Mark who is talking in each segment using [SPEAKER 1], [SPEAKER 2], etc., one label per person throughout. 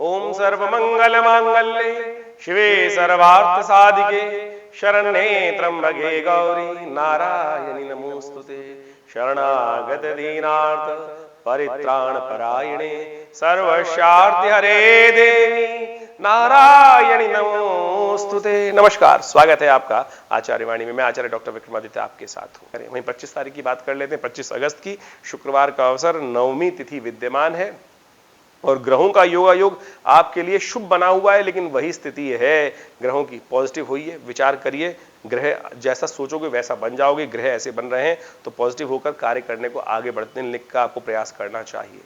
[SPEAKER 1] ओम सर्वमंगल मांगल्ये शिवे सर्वार्थ साधिके शरण्ये त्र्यंबके गौरी नारायणी नमोस्तुते। शरणागत दीनार्थ परित्राण परायणे सर्वस्यार्थ हरे देवी नारायणी नमोस्तुते। नमस्कार, स्वागत है आपका आचार्य वाणी में। मैं आचार्य डॉक्टर विक्रमादित्य आपके साथ हूँ। वहीं 25 तारीख की बात कर लेते हैं। 25 अगस्त की शुक्रवार का अवसर, नवमी तिथि विद्यमान है और ग्रहों का योगायोग आपके लिए शुभ बना हुआ है। लेकिन वही स्थिति है ग्रहों की, पॉजिटिव हुई है, विचार करिए, ग्रह जैसा सोचोगे वैसा बन जाओगे। ग्रह ऐसे बन रहे हैं तो पॉजिटिव होकर कार्य करने को, आगे बढ़ने का आपको प्रयास करना चाहिए।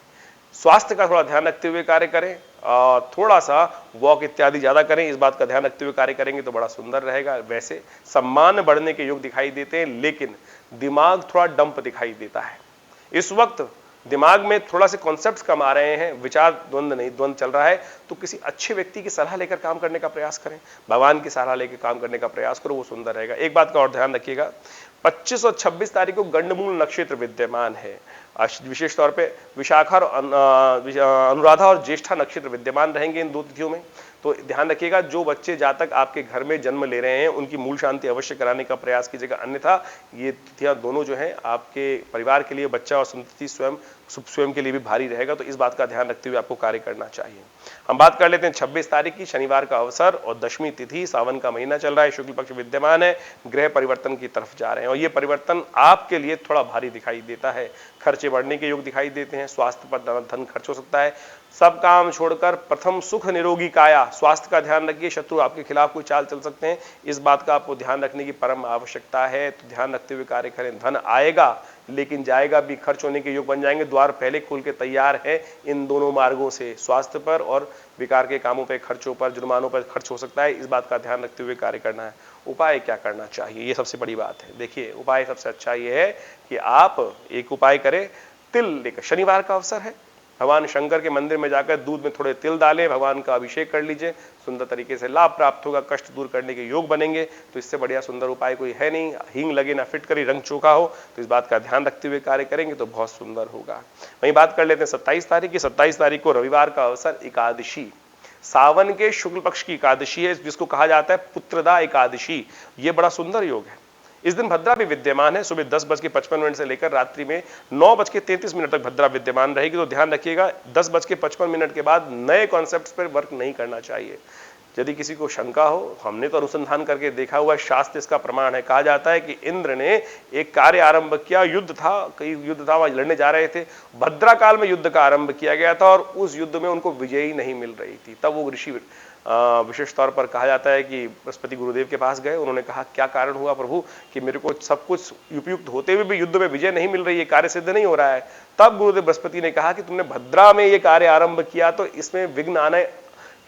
[SPEAKER 1] स्वास्थ्य का थोड़ा ध्यान रखते हुए कार्य करें, थोड़ा सा वॉक इत्यादि ज्यादा करें, इस बात का ध्यान रखते हुए कार्य करेंगे तो बड़ा सुंदर रहेगा। वैसे सम्मान बढ़ने के योग दिखाई देते हैं, लेकिन दिमाग थोड़ा डंप दिखाई देता है। इस वक्त दिमाग में थोड़ा से कॉन्सेप्ट्स कम आ रहे हैं, विचार द्वंद्व नहीं, द्वंद्व चल रहा है। तो किसी अच्छे व्यक्ति की सलाह लेकर काम करने का प्रयास करें, भगवान की सलाह लेकर काम करने का प्रयास करो, वो सुंदर रहेगा। एक बात का और ध्यान रखिएगा, 25 और 26 तारीख को गंडमूल नक्षत्र विद्यमान है। विशेष तौर पे विशाखा और अनुराधा और ज्येष्ठा नक्षत्र विद्यमान रहेंगे इन दो तिथियों में। तो ध्यान रखिएगा, जो बच्चे जातक आपके घर में जन्म ले रहे हैं उनकी मूल शांति अवश्य कराने का प्रयास कीजिएगा, अन्यथा ये तिथियां दोनों जो हैं आपके परिवार के लिए, बच्चा और संतति स्वयं के लिए भी भारी रहेगा। तो इस बात का ध्यान रखते हुए आपको कार्य करना चाहिए। हम बात कर लेते हैं 26 तारीख की, शनिवार का अवसर और दशमी तिथि। सावन का महीना चल रहा है, शुक्ल पक्ष विद्यमान है, ग्रह परिवर्तन की तरफ जा रहे हैं और ये परिवर्तन आपके लिए थोड़ा भारी दिखाई देता है। खर्चे बढ़ने के योग दिखाई देते हैं, स्वास्थ्य पर धन खर्च हो सकता है। सब काम छोड़कर प्रथम सुख निरोगी काया, स्वास्थ्य का ध्यान रखिए। शत्रु आपके खिलाफ कोई चाल चल सकते हैं, इस बात का आपको ध्यान रखने की परम आवश्यकता है। तो ध्यान रखते हुए कार्य करें। धन आएगा लेकिन जाएगा भी, खर्च होने के योग बन जाएंगे। द्वार पहले खोल के तैयार है इन दोनों मार्गों से, स्वास्थ्य पर और विकार के कामों पर, खर्चों पर, जुर्मानों पर खर्च हो सकता है। इस बात का ध्यान रखते हुए कार्य करना है। उपाय क्या करना चाहिए, ये सबसे बड़ी बात है। देखिए, उपाय सबसे अच्छा ये है कि आप एक उपाय करें, तिल लेकर, शनिवार का अवसर है, भगवान शंकर के मंदिर में जाकर दूध में थोड़े तिल डालें, भगवान का अभिषेक कर लीजिए, सुंदर तरीके से लाभ प्राप्त होगा, कष्ट दूर करने के योग बनेंगे। तो इससे बढ़िया सुंदर उपाय कोई है नहीं। हींग लगे ना फिट करी, रंग चोखा हो, तो इस बात का ध्यान रखते हुए कार्य करेंगे तो बहुत सुंदर होगा। वहीं बात कर लेते हैं 27 तारीख की। 27 तारीख को रविवार का अवसर, एकादशी, सावन के शुक्ल पक्ष की एकादशी है, जिसको कहा जाता है पुत्रदा एकादशी। ये बड़ा सुंदर योग है। इस दिन भद्रा भी विद्यमान है। सुबह 10:55 से लेकर रात्रि में 9:33 तक भद्रा विद्यमान रहेगी। तो ध्यान रखिएगा, 10:55 के बाद नए कॉन्सेप्ट्स पर वर्क नहीं करना चाहिए। यदि किसी को शंका हो, हमने तो अनुसंधान करके देखा हुआ, शास्त्र इसका प्रमाण है। कहा जाता है कि इंद्र ने एक कार्य आरंभ किया, युद्ध था, कई युद्ध था, वहां लड़ने जा रहे थे। भद्रा काल में युद्ध का आरंभ किया गया था और उस युद्ध में उनको विजयी नहीं मिल रही थी। तब वो ऋषि विशेष तौर पर कहा जाता है कि बृहस्पति गुरुदेव के पास गए। उन्होंने कहा, क्या कारण हुआ प्रभु कि मेरे को सब कुछ उपयुक्त होते हुए भी युद्ध में विजय नहीं मिल रही है, कार्य सिद्ध नहीं हो रहा है। तब गुरुदेव बृहस्पति ने कहा कि तुमने भद्रा में ये कार्य आरंभ किया तो इसमें विघ्न आने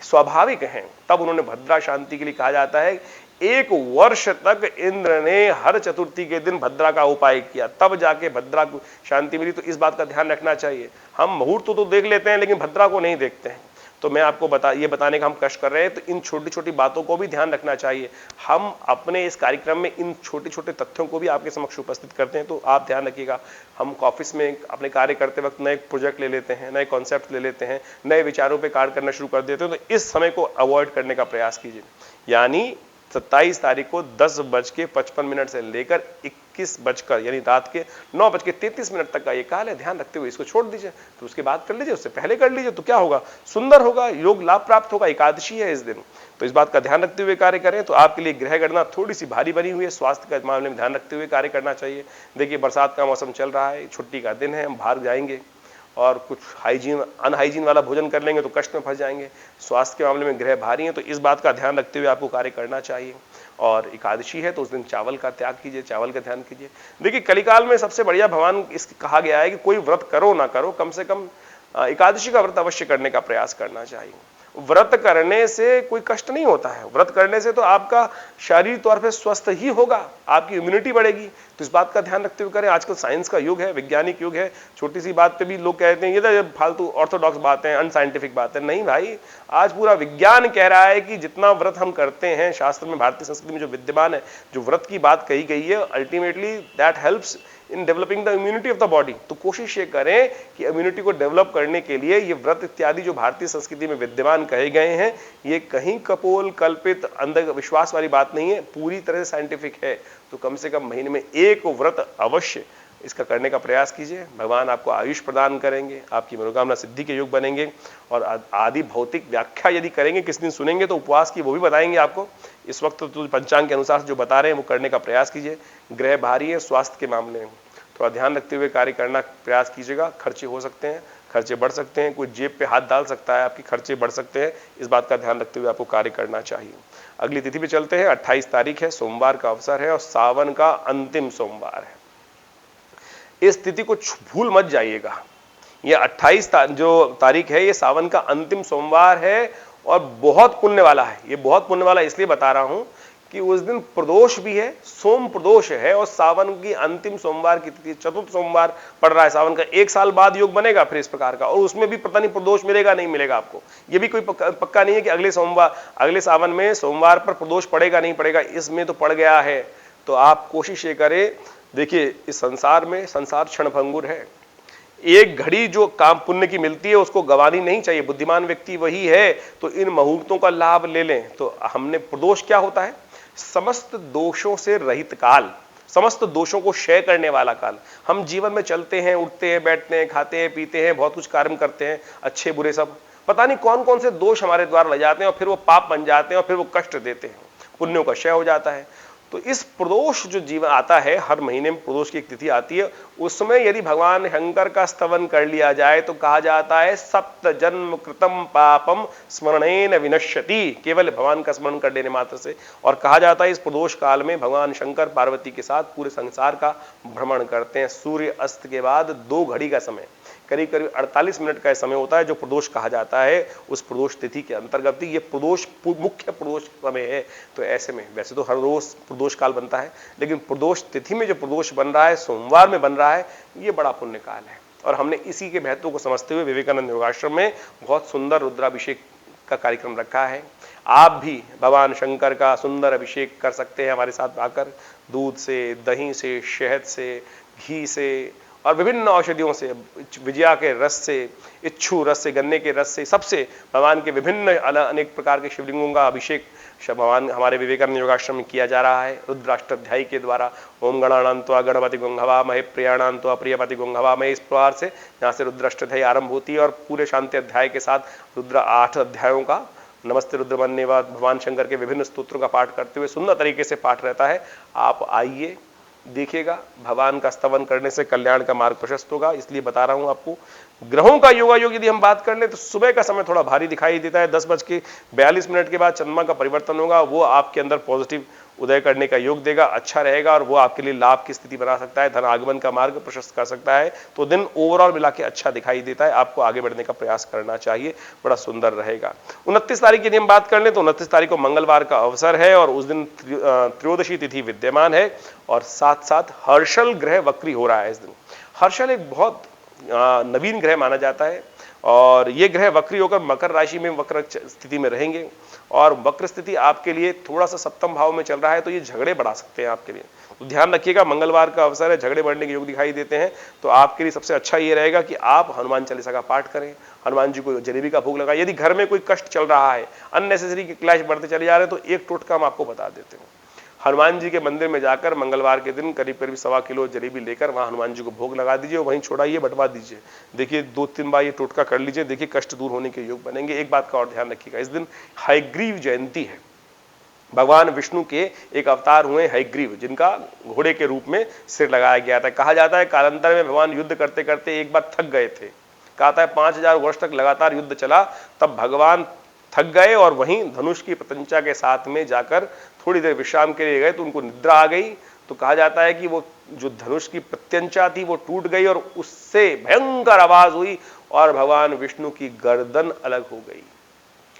[SPEAKER 1] स्वाभाविक हैं। तब उन्होंने भद्रा शांति के लिए, कहा जाता है 1 वर्ष तक इंद्र ने हर चतुर्थी के दिन भद्रा का उपाय किया, तब जाके भद्रा को शांति मिली। तो इस बात का ध्यान रखना चाहिए। हम मुहूर्त तो देख लेते हैं लेकिन भद्रा को नहीं देखते हैं। तो मैं आपको ये बताने का हम कष्ट कर रहे हैं, तो इन छोटी छोटी बातों को भी ध्यान रखना चाहिए। हम अपने इस कार्यक्रम में इन छोटे छोटे तथ्यों को भी आपके समक्ष उपस्थित करते हैं। तो आप ध्यान रखिएगा, हम ऑफिस में अपने कार्य करते वक्त नए प्रोजेक्ट ले लेते हैं, नए कॉन्सेप्ट ले लेते हैं, नए विचारों पर कार्य करना शुरू कर देते हैं। तो इस समय को अवॉइड करने का प्रयास कीजिए। यानी 27 तारीख को 10:55 से लेकर 21 यानी रात के 9:33 तक का ये काल है। ध्यान रखते हुए इसको छोड़ दीजिए, तो उसके बाद कर लीजिए, उससे पहले कर लीजिए, तो क्या होगा, सुंदर होगा, योग लाभ प्राप्त होगा। एकादशी है इस दिन, तो इस बात का ध्यान रखते हुए कार्य करें। तो आपके लिए ग्रह गणना थोड़ी सी भारी बनी हुई है, स्वास्थ्य के मामले में ध्यान रखते हुए कार्य करना चाहिए। देखिए, बरसात का मौसम चल रहा है, छुट्टी का दिन है, हम बाहर जाएंगे और कुछ अनहाइजीन वाला भोजन कर लेंगे तो कष्ट में फंस जाएंगे। स्वास्थ्य के मामले में ग्रह भारी हैं, तो इस बात का ध्यान रखते हुए आपको कार्य करना चाहिए। और एकादशी है तो उस दिन चावल का त्याग कीजिए, चावल का ध्यान कीजिए। देखिए, कलिकाल में सबसे बढ़िया भगवान इस कहा गया है कि कोई व्रत करो ना करो, कम से कम एकादशी का व्रत अवश्य करने का प्रयास करना चाहिए। व्रत करने से कोई कष्ट नहीं होता है, व्रत करने से तो आपका शारीरिक तौर पे स्वस्थ ही होगा, आपकी इम्यूनिटी बढ़ेगी, तो इस बात का ध्यान रखते हुए करें। आजकल साइंस का युग है, वैज्ञानिक युग है, छोटी सी बात पे भी लोग कहते हैं ये तो फालतू ऑर्थोडॉक्स बातें, अनसाइंटिफिक बातें। नहीं भाई, आज पूरा विज्ञान कह रहा है कि जितना व्रत हम करते हैं, शास्त्र में, भारतीय संस्कृति में जो विद्यमान है, जो व्रत की बात कही गई है, ultimately that helps in developing the immunity of the body. तो कोशिश ये करें कि इम्यूनिटी को डेवलप करने के लिए ये व्रत इत्यादि जो भारतीय संस्कृति में विद्यमान कहे गए हैं, ये कहीं कपोल कल्पित अंधविश्वास वाली बात नहीं है, पूरी तरह से साइंटिफिक है। तो कम से कम महीने में एक व्रत अवश्य इसका करने का प्रयास कीजिए। भगवान आपको आयुष प्रदान करेंगे, आपकी मनोकामना सिद्धि के योग बनेंगे। और आदि भौतिक व्याख्या यदि करेंगे, किस दिन सुनेंगे तो उपवास की वो भी बताएंगे आपको। इस वक्त तो पंचांग के अनुसार जो बता रहे हैं वो करने का प्रयास कीजिए। ग्रह भारी है, स्वास्थ्य के मामले में थोड़ा ध्यान रखते हुए कार्य करना प्रयास कीजिएगा। खर्चे हो सकते हैं, खर्चे बढ़ सकते हैं, कोई जेब पे हाथ डाल सकता है, आपकी खर्चे बढ़ सकते हैं। इस बात का ध्यान रखते हुए आपको कार्य करना चाहिए। अगली तिथि पे चलते हैं। 28 तारीख है, सोमवार का अवसर है और सावन का अंतिम सोमवार है। इस तिथि को भूल मत जाइएगा। ये 28 जो तारीख है, ये सावन का अंतिम सोमवार है और बहुत पुण्य वाला है। ये बहुत पुण्य वाला इसलिए बता रहा हूं कि उस दिन प्रदोष भी है, सोम प्रदोष है और सावन की अंतिम सोमवार की तिथि, चतुर्थ सोमवार पड़ रहा है सावन का। 1 साल बाद योग बनेगा फिर इस प्रकार का, और उसमें भी पता नहीं प्रदोष मिलेगा नहीं मिलेगा आपको। ये भी कोई पक्का नहीं है कि अगले सावन में सोमवार पर प्रदोष पड़ेगा नहीं पड़ेगा। इसमें तो पड़ गया है। तो आप कोशिश ये करें, देखिए इस संसार में, संसार क्षणभंगुर है। एक घड़ी जो काम पुण्य की मिलती है उसको गंवानी नहीं चाहिए। बुद्धिमान व्यक्ति वही है। तो इन मुहूर्तों का लाभ ले लें। तो हमने, प्रदोष क्या होता है? समस्त दोषों से रहित काल, समस्त दोषों को क्षय करने वाला काल। हम जीवन में चलते हैं, उठते हैं, बैठते हैं, खाते हैं, पीते हैं, बहुत कुछ कर्म करते हैं, अच्छे बुरे सब, पता नहीं कौन कौन से दोष हमारे द्वारा ले जाते हैं और फिर वो पाप बन जाते हैं और फिर वो कष्ट देते हैं, पुण्यों का क्षय हो जाता है। तो इस प्रदोष जो जीवन आता है, हर महीने में प्रदोष की एक तिथि आती है, उसमें यदि भगवान शंकर का स्तवन कर लिया जाए तो कहा जाता है सप्त जन्म कृतम पापम स्मरणेन विनश्यति, केवल भगवान का स्मरण कर लेने मात्र से। और कहा जाता है इस प्रदोष काल में भगवान शंकर पार्वती के साथ पूरे संसार का भ्रमण करते हैं। सूर्य अस्त के बाद 2 घड़ी का समय, करीब करीब 48 मिनट का समय होता है, जो प्रदोष कहा जाता है। उस प्रदोष तिथि के अंतर्गत ये प्रदोष मुख्य प्रदोष समय है। तो ऐसे में वैसे तो हर रोज प्रदोष काल बनता है, लेकिन प्रदोष तिथि में जो प्रदोष बन रहा है, सोमवार में बन रहा है, ये बड़ा पुण्य काल है। और हमने इसी के महत्व को समझते हुए विवेकानंद योगाश्रम में बहुत सुंदर रुद्राभिषेक का कार्यक्रम रखा है। आप भी भगवान शंकर का सुंदर अभिषेक कर सकते हैं हमारे साथ आकर। दूध से, दही से, शहद से, घी से और विभिन्न औषधियों से, विजया के रस से, इच्छू रस से, गन्ने के रस से, सबसे भगवान के विभिन्न अनेक प्रकार के शिवलिंगों का अभिषेक भगवान हमारे विवेकानंद योगाश्रम में किया जा रहा है रुद्राष्टाध्यायी के द्वारा। ओम गणानान्त्वा गणपति गुंहवामहे प्रियाणान्त्वा प्रियपति गुंहवामहे, इस प्रकार से यहाँ से रुद्राष्टाध्यायी आरंभ होती है और पूरे शांति अध्याय के साथ रुद्र 8 अध्यायों का नमस्ते रुद्रमन्येवा भगवान शंकर के विभिन्न स्तोत्रों का पाठ करते हुए सुंदर तरीके से पाठ रहता है। आप आइए, देखिएगा, भगवान का स्तवन करने से कल्याण का मार्ग प्रशस्त होगा। इसलिए बता रहा हूं आपको। ग्रहों का योगायोग यदि हम बात कर लें तो सुबह का समय थोड़ा भारी दिखाई देता है। 10:42 के बाद चंद्रमा का परिवर्तन होगा, वो आपके अंदर पॉजिटिव उदय करने का योग देगा, अच्छा रहेगा और वो आपके लिए लाभ की स्थिति बना सकता है, धन आगमन का मार्ग प्रशस्त कर सकता है। तो दिन ओवरऑल मिला के अच्छा दिखाई देता है। आपको आगे बढ़ने का प्रयास करना चाहिए, बड़ा सुंदर रहेगा। 29 तारीख की यदि हम बात कर लें तो 29 तारीख को मंगलवार का अवसर है और उस दिन त्रयोदशी तिथि विद्यमान है और साथ साथ हर्षल ग्रह वक्री हो रहा है इस दिन। हर्षल एक बहुत नवीन ग्रह माना जाता है और ये ग्रह वक्री होकर मकर राशि में वक्र स्थिति में रहेंगे और वक्र स्थिति आपके लिए थोड़ा सा सप्तम भाव में चल रहा है, तो ये झगड़े बढ़ा सकते हैं आपके लिए। तो ध्यान रखिएगा, मंगलवार का अवसर है, झगड़े बढ़ने के योग दिखाई देते हैं। तो आपके लिए सबसे अच्छा ये रहेगा कि आप हनुमान चालीसा का पाठ करें, हनुमान जी को जलेबी का भोग लगाएं। यदि घर में कोई कष्ट चल रहा है, अननेसेसरी क्लैश बढ़ते चले जा रहे हैं, तो एक टोटका हम आपको बता देते हैं। हनुमान जी के मंदिर में जाकर मंगलवार के दिन करीब करीब 1.25 किलो जलेबी लेकर वहां हनुमान जी को भोग लगा दीजिए, वहीं छोड़ाइए, बंटवा दीजिए। देखिए 2-3 बार ये टोटका कर लीजिए, देखिए कष्ट दूर होने के योग बनेंगे। एक बात का और ध्यान रखिएगा, इस दिन हयग्रीव जयंती है। भगवान विष्णु के एक अवतार हुए हयग्रीव, जिनका घोड़े के रूप में सिर लगाया गया था। कहा जाता है कालांतर में भगवान युद्ध करते करते एक बार थक गए थे। कहा था 5000 वर्ष तक लगातार युद्ध चला, तब भगवान थक गए और वहीं धनुष की प्रत्यंचा के साथ में जाकर थोड़ी देर विश्राम के लिए गए, तो उनको निद्रा आ गई। तो कहा जाता है कि वो जो धनुष की प्रत्यंचा थी वो टूट गई और उससे भयंकर आवाज हुई और भगवान विष्णु की गर्दन अलग हो गई।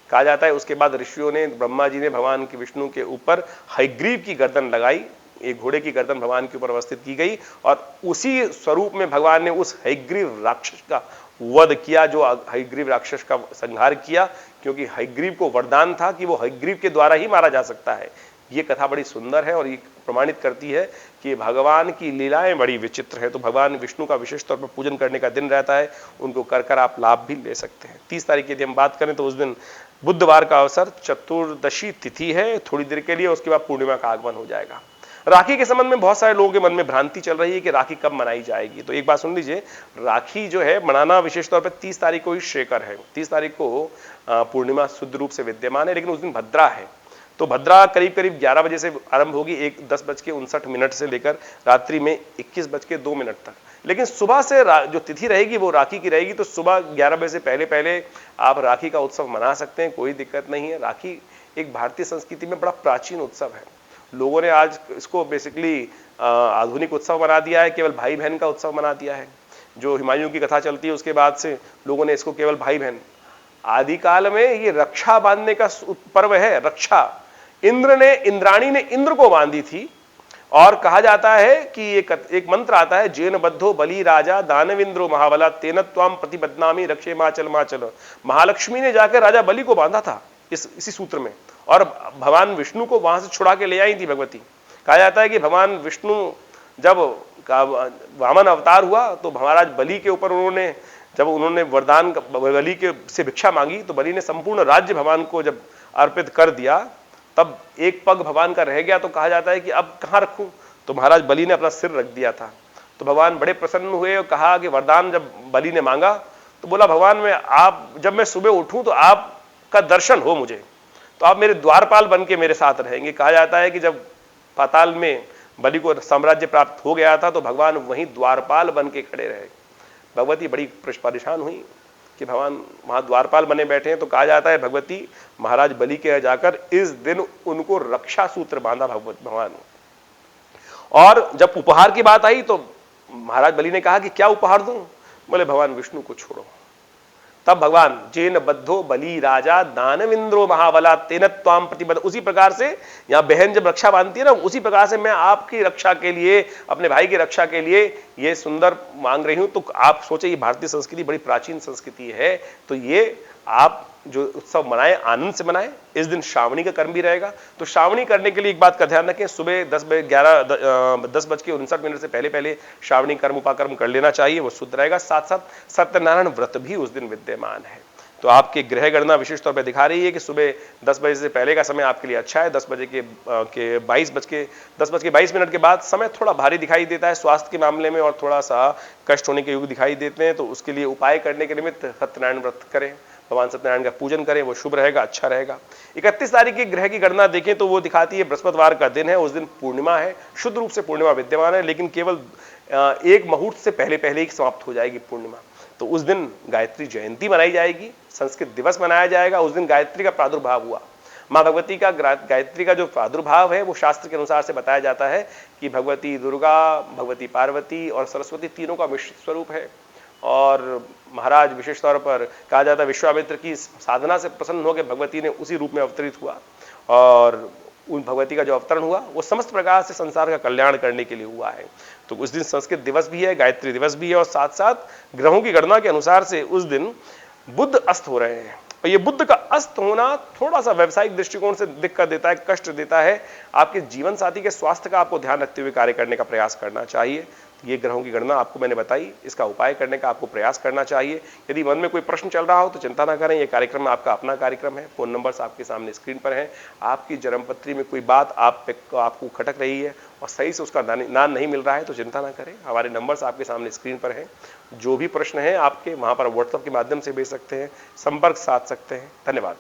[SPEAKER 1] कहा जाता है उसके बाद ऋषियों ने, ब्रह्मा जी ने भगवान की विष्णु के ऊपर हयग्रीव की गर्दन लगाई, एक घोड़े की गर्दन भगवान के ऊपर अवस्थित की गई और उसी स्वरूप में भगवान ने उस हयग्रीव राक्षस का वध किया, जो हयग्रीव राक्षस का संहार किया, क्योंकि हयग्रीव को वरदान था कि वो हयग्रीव के द्वारा ही मारा जा सकता है। ये कथा बड़ी सुंदर है और ये प्रमाणित करती है कि भगवान की लीलाएं बड़ी विचित्र है। तो भगवान विष्णु का विशेष तौर पर पूजन करने का दिन रहता है, उनको कर आप लाभ भी ले सकते हैं। 30 तारीख की यदि हम बात करें तो उस दिन बुधवार का अवसर, चतुर्दशी तिथि है थोड़ी देर के लिए, उसके बाद पूर्णिमा का आगमन हो जाएगा। राखी के संबंध में बहुत सारे लोगों के मन में भ्रांति चल रही है कि राखी कब मनाई जाएगी। तो एक बात सुन लीजिए, राखी जो है मनाना विशेष तौर पर 30 तारीख को ही श्रेयकर है। 30 तारीख को पूर्णिमा शुद्ध रूप से विद्यमान है, लेकिन उस दिन भद्रा है। तो भद्रा करीब करीब 11 बजे से आरंभ होगी, 10:59 से लेकर रात्रि में 21:02 तक। लेकिन सुबह से जो तिथि रहेगी वो राखी की रहेगी, तो सुबह 11 बजे से पहले पहले आप राखी का उत्सव मना सकते हैं, कोई दिक्कत नहीं है। राखी एक भारतीय संस्कृति में बड़ा प्राचीन उत्सव है। लोगों ने आज इसको बेसिकली आधुनिक उत्सव बना दिया है, केवल भाई बहन का उत्सव बना दिया है। जो हुमायूं की कथा चलती है उसके बाद से लोगों ने इसको केवल भाई बहन, आदिकाल में ये रक्षा बांधने का पर्व है। रक्षा इंद्राणी ने इंद्र को बांधी थी, और कहा जाता है कि एक मंत्र आता है, जेन बद्धो बलि राजा दानविंद्रो महाबला तेन त्वाम प्रतिबदनामी रक्षे माचल माचल। महालक्ष्मी ने जाकर राजा बलि को बांधा था इसी सूत्र में, और भगवान विष्णु को वहां से छुड़ा के ले आई थी भगवती। कहा जाता है कि भगवान विष्णु जब वामन अवतार हुआ तो महाराज बलि के ऊपर जब उन्होंने वरदान बलि के से भिक्षा मांगी, तो बलि ने संपूर्ण राज्य भगवान को जब अर्पित कर दिया, तब एक पग भगवान का रह गया। तो कहा जाता है कि अब कहां रखूं, तो महाराज बलि ने अपना सिर रख दिया था। तो भगवान बड़े प्रसन्न हुए और कहा कि वरदान जब बलि ने मांगा तो बोला, भगवान जब मैं सुबह उठूं तो आपका दर्शन हो मुझे, तो आप मेरे द्वारपाल बन के मेरे साथ रहेंगे। कहा जाता है कि जब पाताल में बलि को साम्राज्य प्राप्त हो गया था तो भगवान वहीं द्वारपाल बन के खड़े रहे। भगवती बड़ी परेशान हुई कि भगवान वहां द्वारपाल बने बैठे हैं। तो कहा जाता है भगवती महाराज बलि के जाकर इस दिन उनको रक्षा सूत्र बांधा भगवान। और जब उपहार की बात आई तो महाराज बलि ने कहा कि क्या उपहार दूं? बोले भगवान विष्णु को छोड़ो। तब भगवान जेन बद्धो बलि राजा दानविंद्रो महाबला तेन त्वाम प्रतिबद्ध, उसी प्रकार से यहां बहन जब रक्षा बांधती है ना, उसी प्रकार से मैं आपकी रक्षा के लिए, अपने भाई की रक्षा के लिए ये सुंदर मांग रही हूं। तो आप सोचे, ये भारतीय संस्कृति बड़ी प्राचीन संस्कृति है, तो ये आप जो उत्सव मनाए आनंद से मनाए। इस दिन श्रावणी का कर्म भी रहेगा। तो श्रावणी करने के लिए एक बात का ध्यान रखें, सुबह 10:59 से पहले पहले श्रावणी कर्म उपाकर्म कर लेना चाहिए, वो शुद्ध रहेगा। साथ साथ सत्यनारायण व्रत भी उस दिन विद्यमान है। तो आपके ग्रह गणना विशेष तौर पर दिखा रही है कि सुबह 10 बजे से पहले का समय आपके लिए अच्छा है। 10 बजे के 10:22 के बाद समय थोड़ा भारी दिखाई देता है स्वास्थ्य के मामले में, और थोड़ा सा कष्ट होने के योग दिखाई देते हैं। तो उसके लिए उपाय करने के निमित्त सत्यनारायण व्रत करें, भगवान सत्यनारायण का पूजन करें, वो शुभ रहेगा, अच्छा रहेगा। 31 तारीख की ग्रह की गणना देखें तो वो दिखाती है बृहस्पतिवार का दिन है, उस दिन पूर्णिमा है, शुद्ध रूप से पूर्णिमा विद्यमान है, लेकिन केवल एक मुहूर्त से पहले पहले ही समाप्त हो जाएगी पूर्णिमा। तो उस दिन गायत्री जयंती मनाई जाएगी, संस्कृत दिवस मनाया जाएगा। उस दिन गायत्री का प्रादुर्भाव हुआ। माँ भगवती का गायत्री का जो प्रादुर्भाव है वो शास्त्र के अनुसार से बताया जाता है कि भगवती दुर्गा, भगवती पार्वती और सरस्वती तीनों का मिश्रित स्वरूप है। और महाराज विशेष तौर पर कहा जाता है विश्वामित्र की साधना से प्रसन्न होकर भगवती ने उसी रूप में अवतरित हुआ, और उन भगवती का जो अवतरण हुआ वो समस्त प्रकार से संसार का कल्याण करने के लिए हुआ है। तो उस दिन संस्कृत दिवस भी है, गायत्री दिवस भी है, और साथ साथ ग्रहों की गणना के अनुसार से उस दिन बुध अस्त हो रहे हैं। और ये बुध का अस्त होना थोड़ा सा व्यवसायिक दृष्टिकोण से दिक्कत देता है, कष्ट देता है। आपके जीवन साथी के स्वास्थ्य का आपको ध्यान रखते हुए कार्य करने का प्रयास करना चाहिए। ये ग्रहों की गणना आपको मैंने बताई, इसका उपाय करने का आपको प्रयास करना चाहिए। यदि मन में कोई प्रश्न चल रहा हो तो चिंता ना करें, ये कार्यक्रम आपका अपना कार्यक्रम है। फोन नंबर्स आपके सामने स्क्रीन पर हैं। आपकी जन्मपत्री में कोई बात आपको खटक रही है और सही से उसका नाम नहीं मिल रहा है तो चिंता ना करें, हमारे नंबर्स आपके सामने स्क्रीन पर हैं। जो भी प्रश्न है आपके वहां पर व्हाट्सएप के माध्यम से भेज सकते हैं, संपर्क साध सकते हैं। धन्यवाद।